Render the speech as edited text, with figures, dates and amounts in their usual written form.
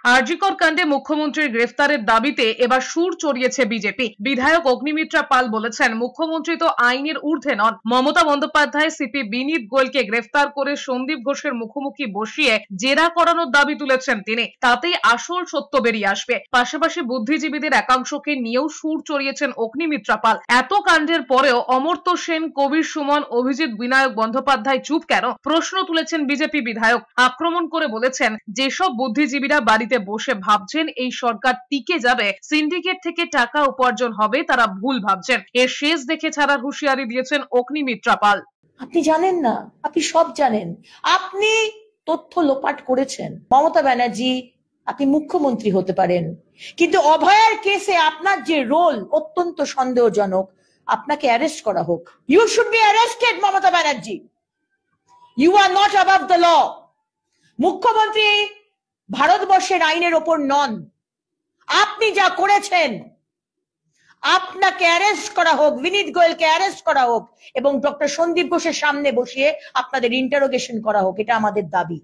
আরজিকর কাণ্ডে মুখ্যমন্ত্রীর গ্রেফতারের দাবিতে এবার সুর চড়িয়েছে বিজেপি। বিধায়ক অগ্নিমিত্রা পাল বলেছেন, মুখ্যমন্ত্রী তো আইনের ঊর্ধ্বে নন। মমতা বন্দ্যোপাধ্যায় সিপি বিনীত গোয়েলকে গ্রেফতার করে সন্দীপ ঘোষের মুখোমুখি বসিয়ে জেরা করানোর দাবি তুলেছেন তিনি। তাতেই আসল সত্য বেরিয়ে আসবে। পাশাপাশি বুদ্ধিজীবীদের একাংশকে নিয়েও সুর চড়িয়েছেন অগ্নিমিত্রা পাল। এত কাণ্ডের পরেও অমর্ত্য সেন, কবির সুমন, অভিজিৎ বিনায়ক বন্দ্যোপাধ্যায় চুপ কেন? প্রশ্ন তুলেছেন বিজেপি বিধায়ক। আক্রমণ করে বলেছেন, যেসব বুদ্ধিজীবীরা বাড়িতে বসে ভাবছেন এই সরকার টিকে যাবে, সিন্ডিকেট থেকে টাকা উপার্জন হবে, তারা ভুল ভাবছেন। এর শেষ দেখে ছাড়ার হুঁশিয়ারি দিয়েছেন অগ্নিমিত্রা পাল। আপনি জানেন না, আপনি সব জানেন। আপনি তথ্য লোপাট করেছেন। মমতা ব্যানার্জি, আপনি মুখ্যমন্ত্রী হতে পারেন, কিন্তু অভয়ার কেসে আপনার যে রোল অত্যন্ত সন্দেহজনক। আপনাকে অ্যারেস্ট করা হোক। You should be arrested Mamata Banerjee. You are not above the law. মুখ্যমন্ত্রী ভারতবর্ষের আইনের ওপর নন। আপনি যা করেছেন, আপনাকে অ্যারেস্ট করা হোক, বিনীত গোয়েলকে অ্যারেস্ট করা হোক এবং ডক্টর সন্দীপ ঘোষের সামনে বসিয়ে আপনাদের ইন্টারোগেশন করা হোক। এটা আমাদের দাবি।